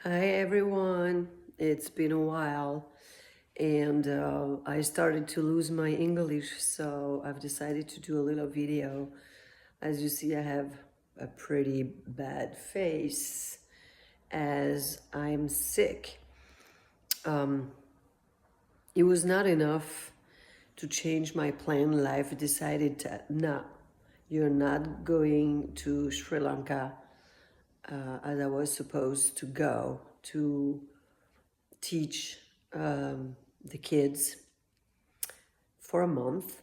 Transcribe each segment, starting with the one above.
Hi everyone, it's been a while and I started to lose my English, so I've decided to do a little video. As you see, I have a pretty bad face as I'm sick. It was not enough to change my plan. Life decided that no, you're not going to Sri Lanka as I was supposed to go to teach the kids for a month.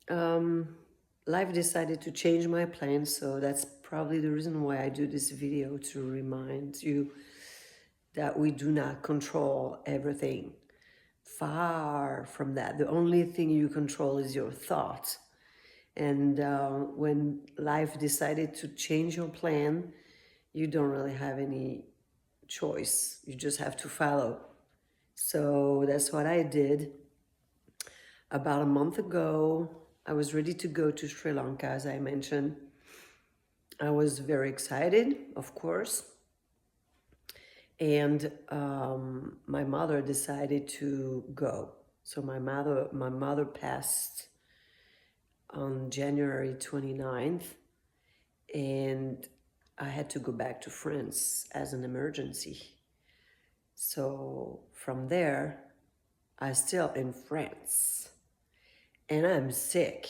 Um, Life decided to change my plans, so that's probably the reason why I do this video, to remind you that we do not control everything. Far from that. The only thing you control is your thoughts. And when life decided to change your plan, you don't really have any choice. You just have to follow. So that's what I did. About a month ago, I was ready to go to Sri Lanka, as I mentioned. I was very excited, of course. And my mother decided to go. So my mother passed on January 29th, and I had to go back to France as an emergency. So from there, I'm still in France and I'm sick.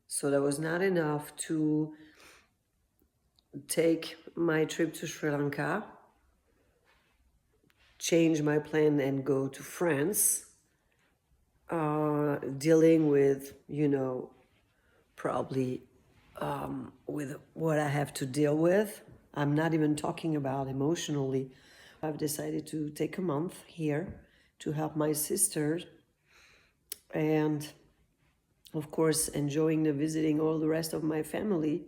So that was not enough to take my trip to Sri Lanka, change my plan and go to France, dealing with, probably with what I have to deal with. I'm not even talking about emotionally. I've decided to take a month here to help my sister and, of course, enjoying the visiting all the rest of my family,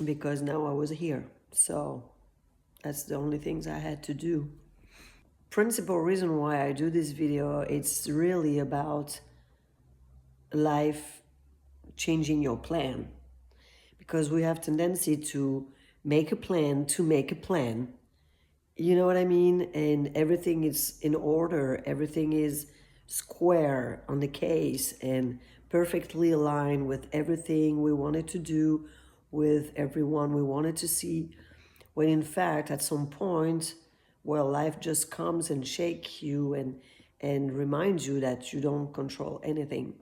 because now I was here. So that's the only things I had to do. Principal reason why I do this video, it's really about life changing your plan, because we have tendency to make a plan to make a plan. You know what I mean? And everything is in order, everything is square on the case and perfectly aligned with everything we wanted to do, with everyone we wanted to see, when in fact at some point, well, life just comes and shakes you and reminds you that you don't control anything.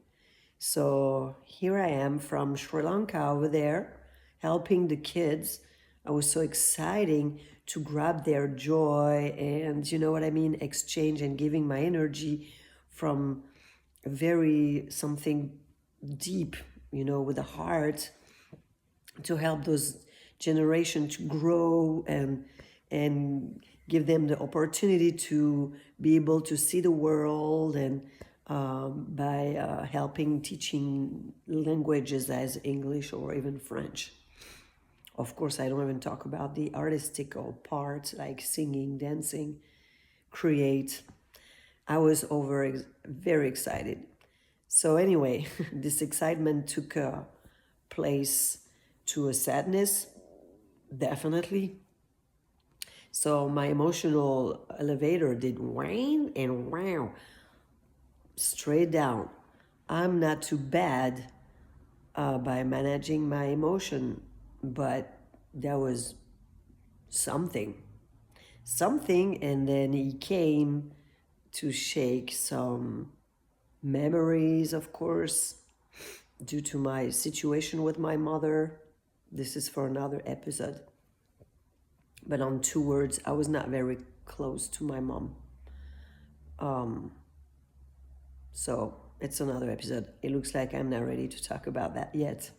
So here I am from Sri Lanka over there, helping the kids. I was so exciting to grab their joy and, you know what I mean, exchange and giving my energy from very something deep, with the heart, to help those generation to grow and give them the opportunity to be able to see the world, and by helping teaching languages as English or even French. Of course, I don't even talk about the artistical part like singing, dancing, create. I was very excited. So anyway, this excitement took place to a sadness, definitely. So my emotional elevator did whine and wow, straight down. I'm not too bad by managing my emotion, but that was something. And then he came to shake some memories, of course, due to my situation with my mother. This is for another episode. But on two words, I was not very close to my mom. So it's another episode. It looks like I'm not ready to talk about that yet,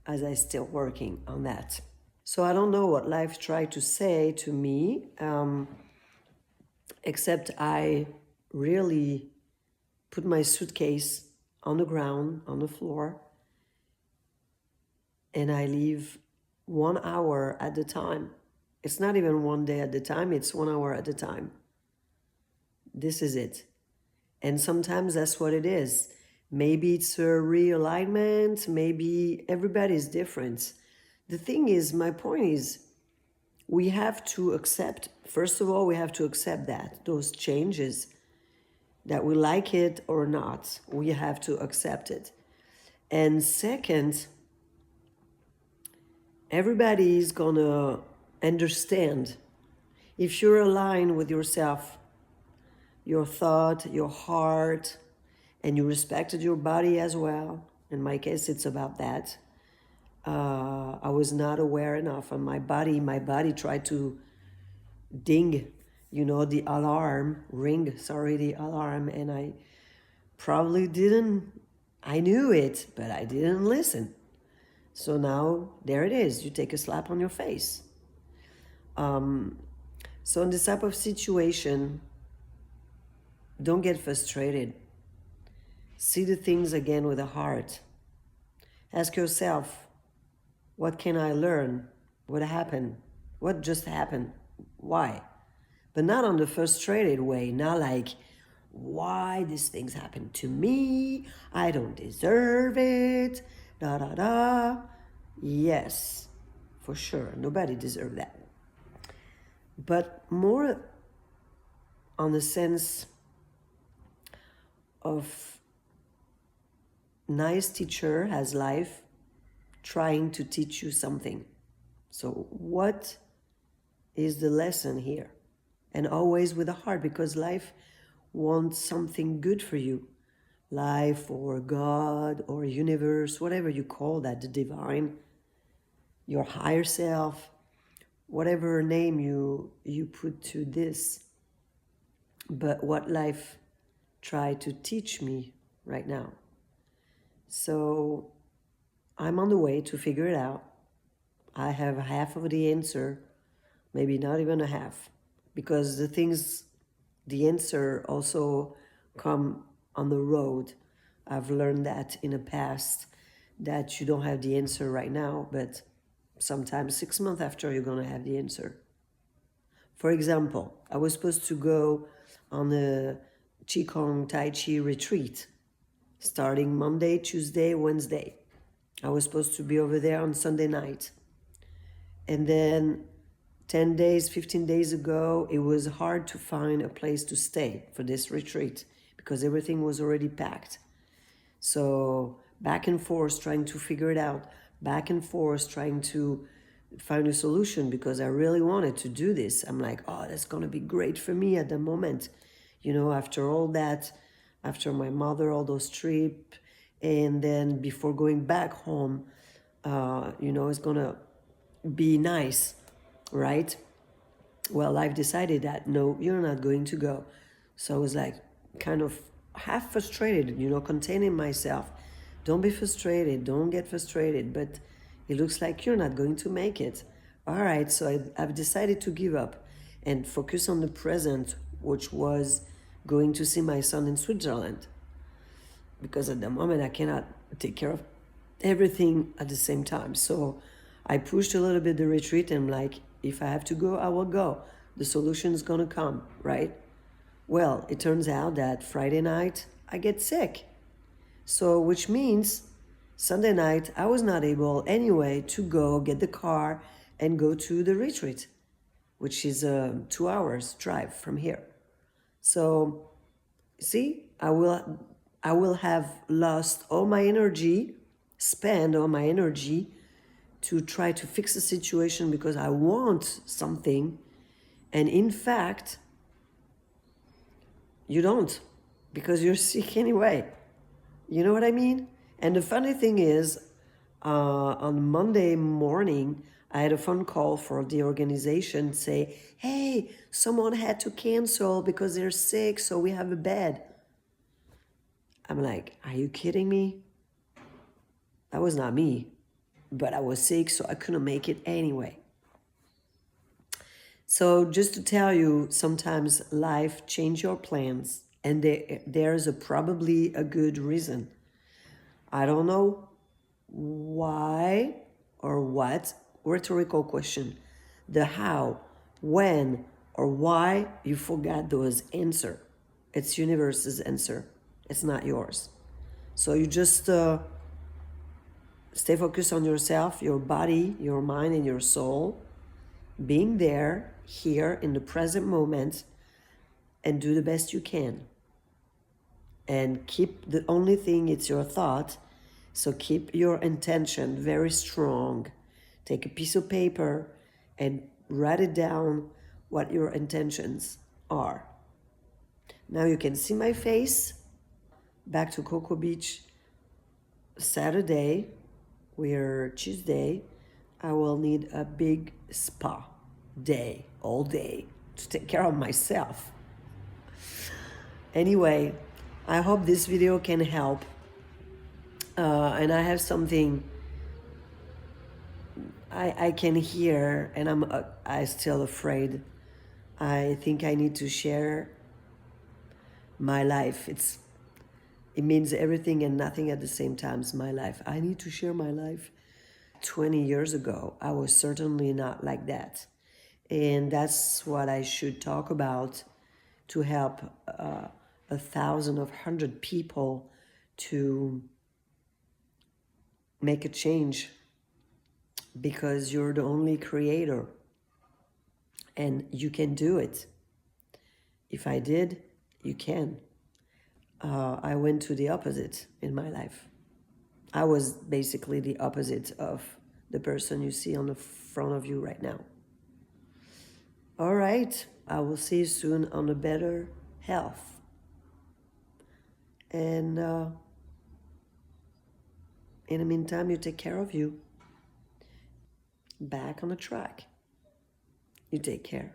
as I'm still working on that. So I don't know what life tried to say to me, except I really put my suitcase on the ground, on the floor, and I leave 1 hour at a time. It's not even one day at a time, it's 1 hour at a time. This is it. And sometimes that's what it is. Maybe it's a realignment, maybe everybody's different. The thing is, my point is, we have to accept, first of all, we have to accept that those changes, that we like it or not, we have to accept it. And second, everybody is gonna understand if you're aligned with yourself, your thought, your heart, and you respected your body as well. In my case, it's about that. I was not aware enough, and my body tried to ding, the alarm, the alarm, and I probably didn't, I knew it, but I didn't listen. So now there it is, you take a slap on your face. So in this type of situation, don't get frustrated. See the things again with a heart. Ask yourself, what can I learn? What happened? What just happened? Why? But not on the frustrated way, not like, why these things happen to me? I don't deserve it. Da da da. Yes, for sure. Nobody deserves that. But more on the sense of nice teacher has life trying to teach you something. So what is the lesson here? And always with a heart, because life wants something good for you. Life or God or universe, whatever you call that, the divine, your higher self, whatever name you put to this. But what life tried to teach me right now. So I'm on the way to figure it out. I have half of the answer, maybe not even a half, because the answer also come on the road. I've learned that in the past, that you don't have the answer right now, but sometimes 6 months after you're going to have the answer. For example, I was supposed to go on a Qigong Tai Chi retreat starting Monday, Tuesday, Wednesday. I was supposed to be over there on Sunday night. And then 10 days, 15 days ago, it was hard to find a place to stay for this retreat because everything was already packed. So back and forth trying to figure it out, back and forth trying to find a solution, because I really wanted to do this. I'm like, oh, that's going to be great for me at the moment. After all that, after my mother, all those trips, and then before going back home, it's going to be nice, right? Well, I've decided that, no, you're not going to go. So I was like kind of half frustrated, containing myself. Don't be frustrated. Don't get frustrated. But it looks like you're not going to make it. All right, so I've decided to give up and focus on the present, which was going to see my son in Switzerland. Because at the moment, I cannot take care of everything at the same time. So I pushed a little bit the retreat, and like, if I have to go, I will go. The solution is going to come, right? Well, it turns out that Friday night, I get sick. So, which means Sunday night, I was not able anyway to go get the car and go to the retreat, which is a 2 hours drive from here. So, see, I will have lost all my energy, spend all my energy to try to fix the situation because I want something. And in fact, you don't, because you're sick anyway. You know what I mean? And the funny thing is, on Monday morning, I had a phone call for the organization say, hey, someone had to cancel because they're sick, so we have a bed. I'm like, are you kidding me? That was not me, but I was sick, so I couldn't make it anyway. So just to tell you, sometimes life change your plans, and there's probably a good reason. I don't know why or what, rhetorical question. The how, when, or why, you forgot those answer. It's universe's answer. It's not yours. So you just stay focused on yourself, your body, your mind, and your soul. being there, here in the present moment, and do the best you can. And keep the only thing, it's your thought. So keep your intention very strong. Take a piece of paper and write it down what your intentions are. Now you can see my face. Back to Cocoa Beach Saturday. We're Tuesday. I will need a big spa day, all day, to take care of myself. Anyway, I hope this video can help. And I have something I can hear, and I still afraid. I think I need to share my life. It means everything and nothing at the same time. It's my life. I need to share my life. 20 years ago, I was certainly not like that. And that's what I should talk about to help 1,000 or 100 people to make a change, because you're the only creator and you can do it. If I did, you can. I went to the opposite in my life. I was basically the opposite of the person you see on the front of you right now. All right, I will see you soon on a better health. And in the meantime, you take care of you. Back on the track. You take care.